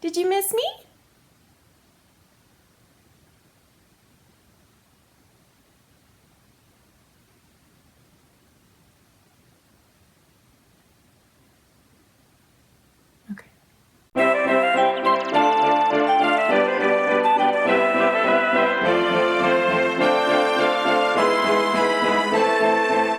Did you miss me? Okay.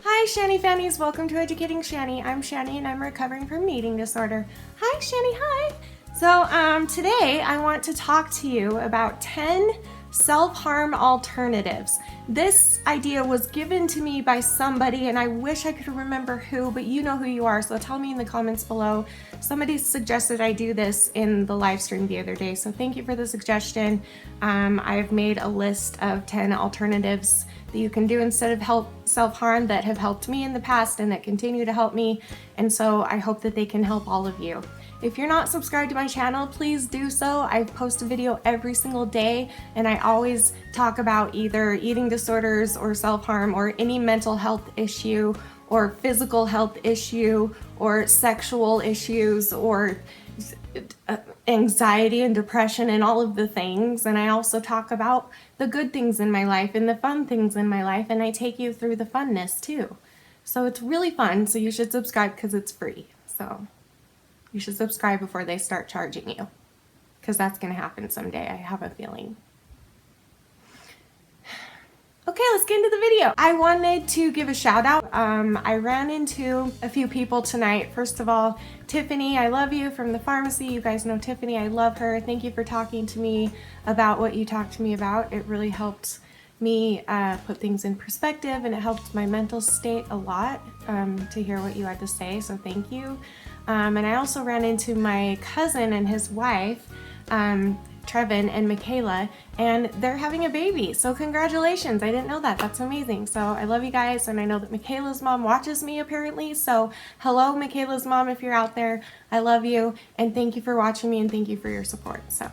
Hi Shani Fannies, welcome to Educating Shani. I'm Shani and I'm recovering from an eating disorder. Hi Shani, hi! So today I want to talk to you about 10 self-harm alternatives. This idea was given to me by somebody and I wish I could remember who, but you know who you are, so tell me in the comments below. Somebody suggested I do this in the live stream the other day, so thank you for the suggestion. I've made a list of 10 alternatives that you can do instead of self-harm that have helped me in the past and that continue to help me, and so I hope that they can help all of you. If you're not subscribed to my channel, please do so. I post a video every single day and I always talk about either eating disorders or self-harm or any mental health issue or physical health issue or sexual issues or anxiety and depression and all of the things. And I also talk about the good things in my life and the fun things in my life, and I take you through the funness too. So it's really fun, so you should subscribe because it's free. So you should subscribe before they start charging you, because that's going to happen someday, I have a feeling. Okay, let's get into the video. I wanted to give a shout out. I ran into a few people tonight. First of all, Tiffany, I love you, from the pharmacy. You guys know Tiffany, I love her. Thank you for talking to me about what you talked to me about. It really helped me put things in perspective, and it helped my mental state a lot to hear what you had to say, so thank you. And I also ran into my cousin and his wife, Trevin and Michaela, and they're having a baby, so congratulations. I didn't know that. That's amazing. So I love you guys, and I know that Michaela's mom watches me apparently, so hello Michaela's mom if you're out there. I love you, and thank you for watching me, and thank you for your support. So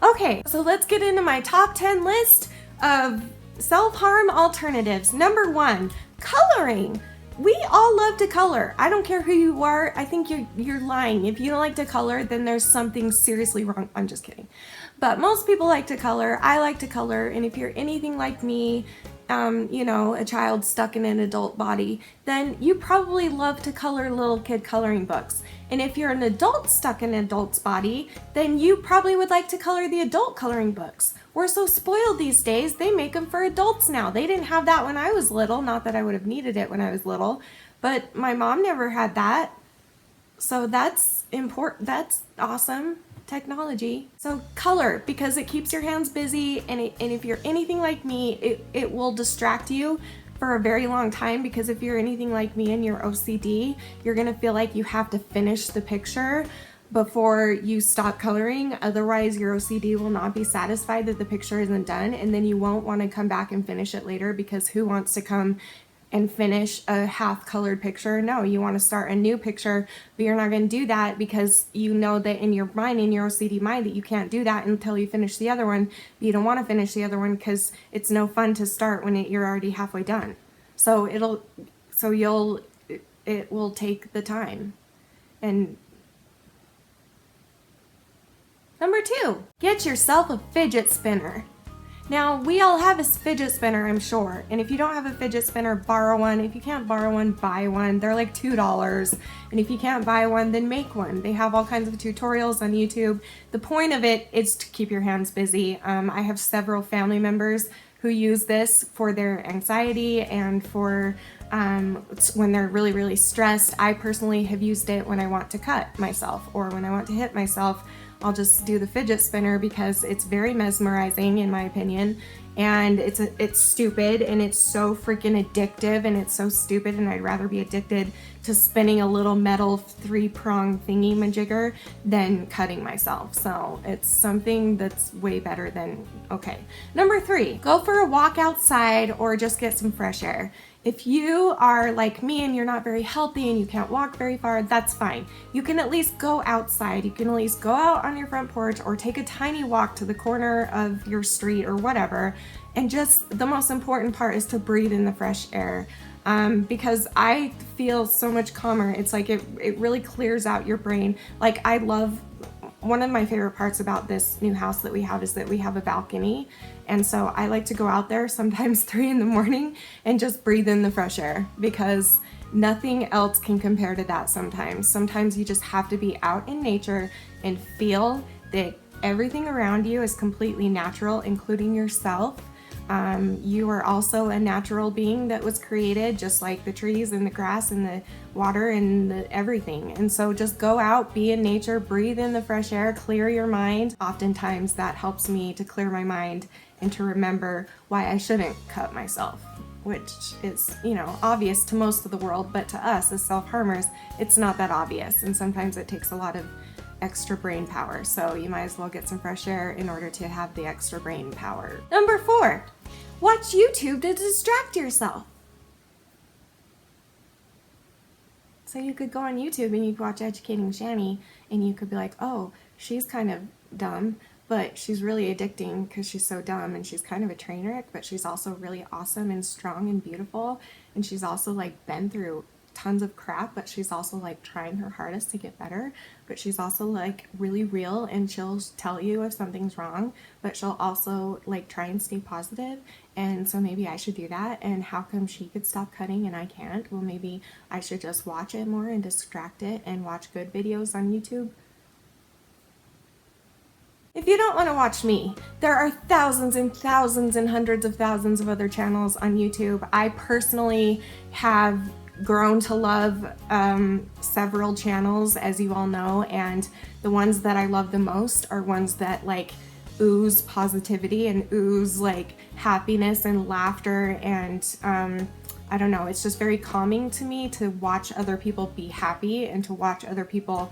okay, so let's get into my top 10 list of self-harm alternatives. Number 1, coloring. We all love to color. I don't care who you are. I think you're lying. If you don't like to color, then there's something seriously wrong. I'm just kidding. But most people like to color. I like to color. And if you're anything like me, you know, a child stuck in an adult body, then you probably love to color little kid coloring books. And if you're an adult stuck in an adult's body, then you probably would like to color the adult coloring books. We're so spoiled these days, they make them for adults now. They didn't have that when I was little. Not that I would have needed it when I was little, but my mom never had that. So that's important. That's awesome technology. So color, because it keeps your hands busy, and if you're anything like me, it will distract you for a very long time, because if you're anything like me and you're OCD, you're gonna feel like you have to finish the picture before you stop coloring. Otherwise your OCD will not be satisfied that the picture isn't done, and then you won't want to come back and finish it later, because who wants to come and finish a half-colored picture? No, you want to start a new picture, but you're not going to do that because you know that in your mind, in your OCD mind, that you can't do that until you finish the other one. But you don't want to finish the other one because it's no fun to start when you're already halfway done. So it will take the time. And number 2, get yourself a fidget spinner. Now, we all have a fidget spinner, I'm sure, and if you don't have a fidget spinner, borrow one. If you can't borrow one, buy one. They're like $2, and if you can't buy one, then make one. They have all kinds of tutorials on YouTube. The point of it is to keep your hands busy. I have several family members who use this for their anxiety and for when they're really, really stressed. I personally have used it when I want to cut myself or when I want to hit myself. I'll just do the fidget spinner because it's very mesmerizing in my opinion, and it's stupid and it's so freaking addictive and it's so stupid, and I'd rather be addicted to spinning a little metal 3-prong thingy majigger than cutting myself. So it's something that's way better than, okay. Number 3, go for a walk outside or just get some fresh air. If you are like me and you're not very healthy and you can't walk very far, that's fine. You can at least go outside. You can at least go out on your front porch or take a tiny walk to the corner of your street or whatever. And just the most important part is to breathe in the fresh air. Because I feel so much calmer. It's like it really clears out your brain. Like I love one of my favorite parts about this new house that we have is that we have a balcony. And so I like to go out there sometimes 3 in the morning and just breathe in the fresh air, because nothing else can compare to that sometimes. Sometimes you just have to be out in nature and feel that everything around you is completely natural, including yourself. You are also a natural being that was created just like the trees and the grass and the water and everything. And so just go out, be in nature, breathe in the fresh air, clear your mind. Oftentimes that helps me to clear my mind and to remember why I shouldn't cut myself, which is, you know, obvious to most of the world, but to us as self-harmers, it's not that obvious. And sometimes it takes a lot of extra brain power. So you might as well get some fresh air in order to have the extra brain power. Number 4, watch YouTube to distract yourself. So you could go on YouTube and you could watch Educating Shani and you could be like, oh, she's kind of dumb, but she's really addicting because she's so dumb, and she's kind of a train wreck, but she's also really awesome and strong and beautiful, and she's also like been through tons of crap, but she's also like trying her hardest to get better, but she's also like really real, and she'll tell you if something's wrong, but she'll also like try and stay positive. And so maybe I should do that. And how come she could stop cutting and I can't? Well, maybe I should just watch it more and distract it and watch good videos on YouTube. If you don't want to watch me, there are thousands and thousands and hundreds of thousands of other channels on YouTube. I personally have grown to love several channels, as you all know, and the ones that I love the most are ones that like ooze positivity and ooze like happiness and laughter, and I don't know, it's just very calming to me to watch other people be happy and to watch other people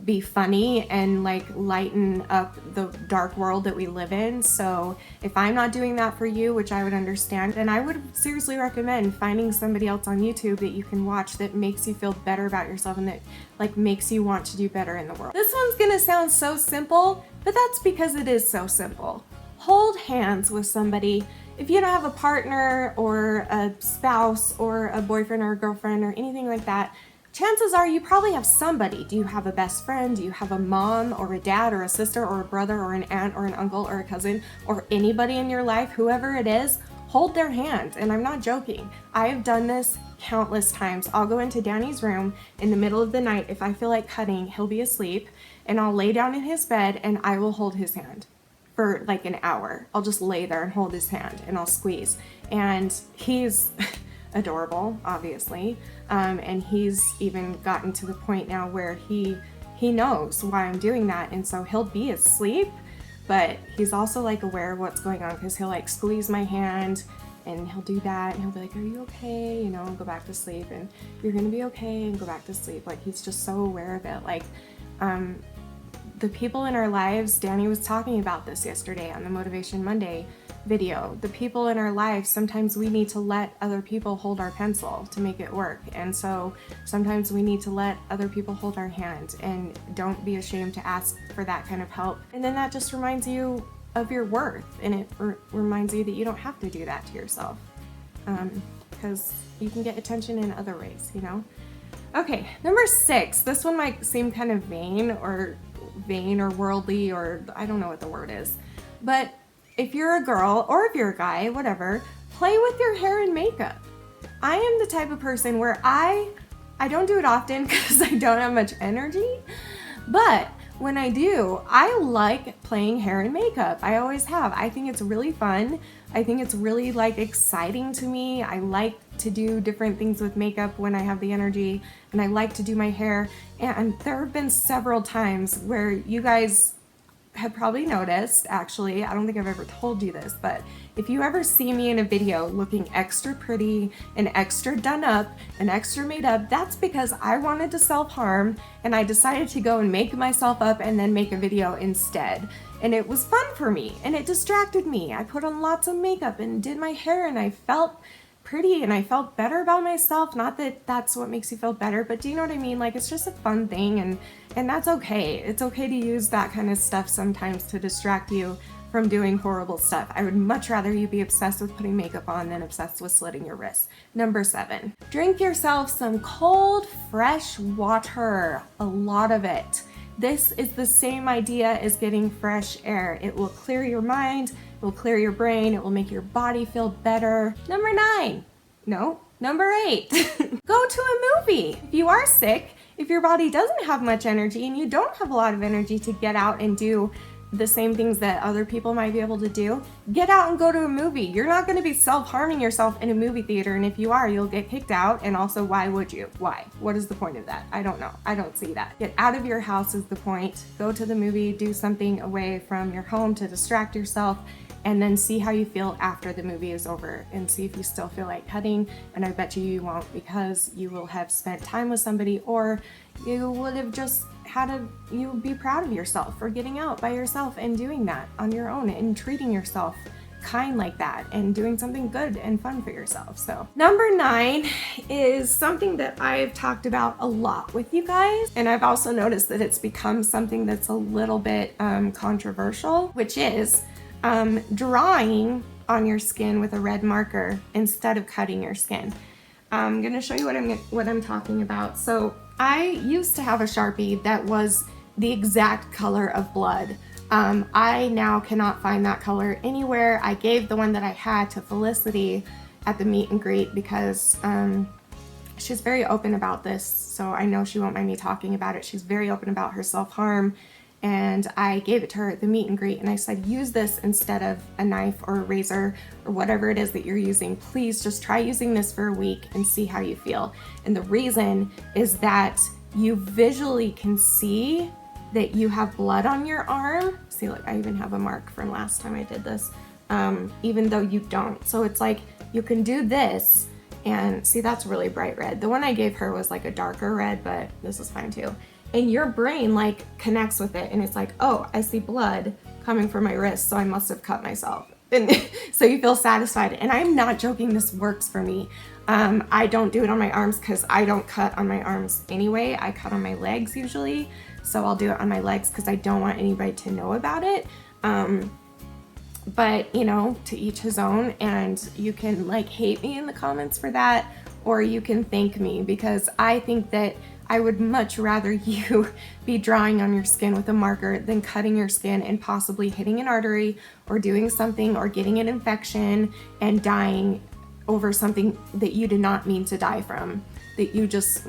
be funny and like lighten up the dark world that we live in. So if I'm not doing that for you, which I would understand, then I would seriously recommend finding somebody else on YouTube that you can watch that makes you feel better about yourself and that like makes you want to do better in the world. This one's gonna sound so simple, but that's because it is so simple. Hold hands with somebody. If you don't have a partner or a spouse or a boyfriend or a girlfriend or anything like that, chances are you probably have somebody. Do you have a best friend? Do you have a mom or a dad or a sister or a brother or an aunt or an uncle or a cousin or anybody in your life, whoever it is, hold their hand. And I'm not joking. I have done this countless times. I'll go into Danny's room in the middle of the night. If I feel like cutting, he'll be asleep, and I'll lay down in his bed and I will hold his hand for like an hour. I'll just lay there and hold his hand and I'll squeeze. And he's adorable, obviously, and he's even gotten to the point now where he knows why I'm doing that, and so he'll be asleep, but he's also like aware of what's going on, because he'll like squeeze my hand and he'll do that and he'll be like, are you okay, you know, and go back to sleep, and you're gonna be okay, and go back to sleep. Like, he's just so aware of it. Like the people in our lives, Danny was talking about this yesterday on the Motivation Monday video. The people in our lives, sometimes we need to let other people hold our pencil to make it work, and so sometimes we need to let other people hold our hand, and don't be ashamed to ask for that kind of help. And then that just reminds you of your worth, and it reminds you that you don't have to do that to yourself, because you can get attention in other ways, you know? Okay, number 6. This one might seem kind of vain or worldly, or I don't know what the word is, but if you're a girl or if you're a guy, whatever, play with your hair and makeup. I am the type of person where I don't do it often because I don't have much energy, but when I do, I like playing hair and makeup. I always have. I think it's really fun. I think it's really like exciting to me. I like to do different things with makeup when I have the energy, and I like to do my hair. And there have been several times where you guys have probably noticed, actually, I don't think I've ever told you this, but if you ever see me in a video looking extra pretty and extra done up and extra made up, that's because I wanted to self-harm and I decided to go and make myself up and then make a video instead. And it was fun for me and it distracted me. I put on lots of makeup and did my hair and I felt pretty and I felt better about myself. Not that that's what makes you feel better, but do you know what I mean? Like, it's just a fun thing, and that's okay. It's okay to use that kind of stuff sometimes to distract you from doing horrible stuff. I would much rather you be obsessed with putting makeup on than obsessed with slitting your wrists. Number 7, drink yourself some cold, fresh water, a lot of it. This is the same idea as getting fresh air. It will clear your mind, it will clear your brain, it will make your body feel better. Number 9. No, number 8. Go to a movie. If you are sick, if your body doesn't have much energy and you don't have a lot of energy to get out and do the same things that other people might be able to do, get out and go to a movie. You're not going to be self-harming yourself in a movie theater, and if you are, you'll get kicked out. And also, why would you? Why? What is the point of that? I don't know. I don't see that. Get out of your house is the point. Go to the movie, do something away from your home to distract yourself, and then see how you feel after the movie is over and see if you still feel like cutting. And I bet you won't, because you will have spent time with somebody, or you would have just you would be proud of yourself for getting out by yourself and doing that on your own and treating yourself kind like that and doing something good and fun for yourself. So number 9 is something that I've talked about a lot with you guys, and I've also noticed that it's become something that's a little bit controversial, which is drawing on your skin with a red marker instead of cutting your skin. I'm gonna show you what I'm talking about. So I used to have a Sharpie that was the exact color of blood. I now cannot find that color anywhere. I gave the one that I had to Felicity at the meet and greet because she's very open about this, so I know she won't mind me talking about it. She's very open about her self-harm, and I gave it to her at the meet and greet, and I said, use this instead of a knife or a razor or whatever it is that you're using. Please just try using this for a week and see how you feel. And the reason is that you visually can see that you have blood on your arm. See, look, I even have a mark from last time I did this, even though you don't. So it's like, you can do this, and see, that's really bright red. The one I gave her was like a darker red, but this is fine too. And your brain like connects with it, and it's like, oh, I see blood coming from my wrist, so I must have cut myself. And so you feel satisfied. And I'm not joking, this works for me. I don't do it on my arms because I don't cut on my arms anyway. I cut on my legs usually. So I'll do it on my legs because I don't want anybody to know about it. But you know, to each his own, and you can like hate me in the comments for that, or you can thank me, because I think that I would much rather you be drawing on your skin with a marker than cutting your skin and possibly hitting an artery or doing something or getting an infection and dying over something that you did not mean to die from, that you just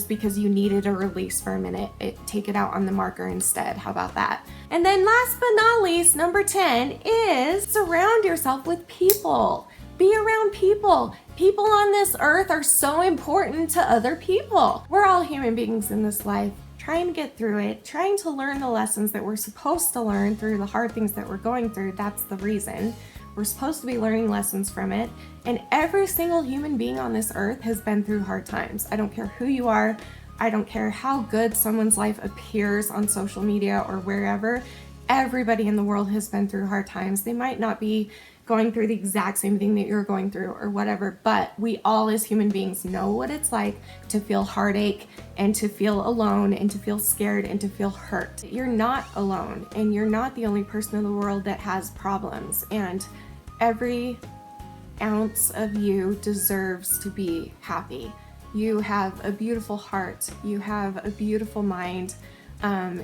because you needed a release for a minute. Take it out on the marker instead. How about that? And then last but not least, number 10 is surround yourself with people. Be around people. People on this earth are so important to other people. We're all human beings in this life, trying to get through it, trying to learn the lessons that we're supposed to learn through the hard things that we're going through. That's the reason. We're supposed to be learning lessons from it. And every single human being on this earth has been through hard times. I don't care who you are. I don't care how good someone's life appears on social media or wherever. Everybody in the world has been through hard times. They might not be going through the exact same thing that you're going through or whatever, but we all as human beings know what it's like to feel heartache and to feel alone and to feel scared and to feel hurt. You're not alone, and you're not the only person in the world that has problems, and every ounce of you deserves to be happy. You have a beautiful heart, you have a beautiful mind.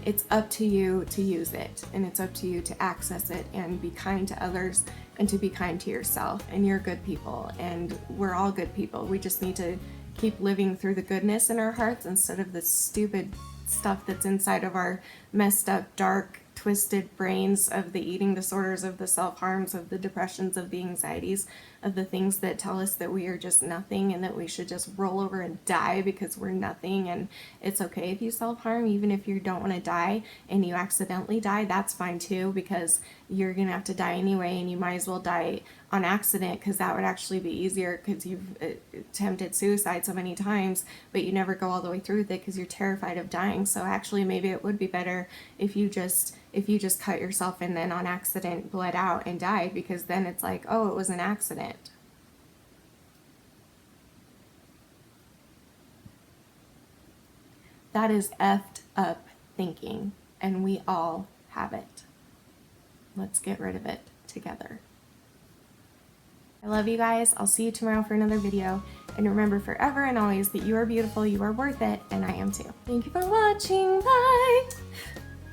It's up to you to use it, and it's up to you to access it and be kind to others and to be kind to yourself. And you're good people, and we're all good people. We just need to keep living through the goodness in our hearts instead of the stupid stuff that's inside of our messed up, dark, twisted brains, of the eating disorders, of the self-harms, of the depressions, of the anxieties, of the things that tell us that we are just nothing and that we should just roll over and die because we're nothing. And it's okay if you self-harm, even if you don't want to die and you accidentally die, that's fine too, because you're gonna have to die anyway, and you might as well die on accident, because that would actually be easier, because you've attempted suicide so many times but you never go all the way through with it because you're terrified of dying. So actually maybe it would be better if you just cut yourself and then on accident bled out and died, because then it's like, oh, it was an accident. That is effed up thinking, and we all have it. Let's get rid of it together. I love you guys. I'll see you tomorrow for another video. And remember forever and always that you are beautiful, you are worth it, and I am too. Thank you for watching. Bye!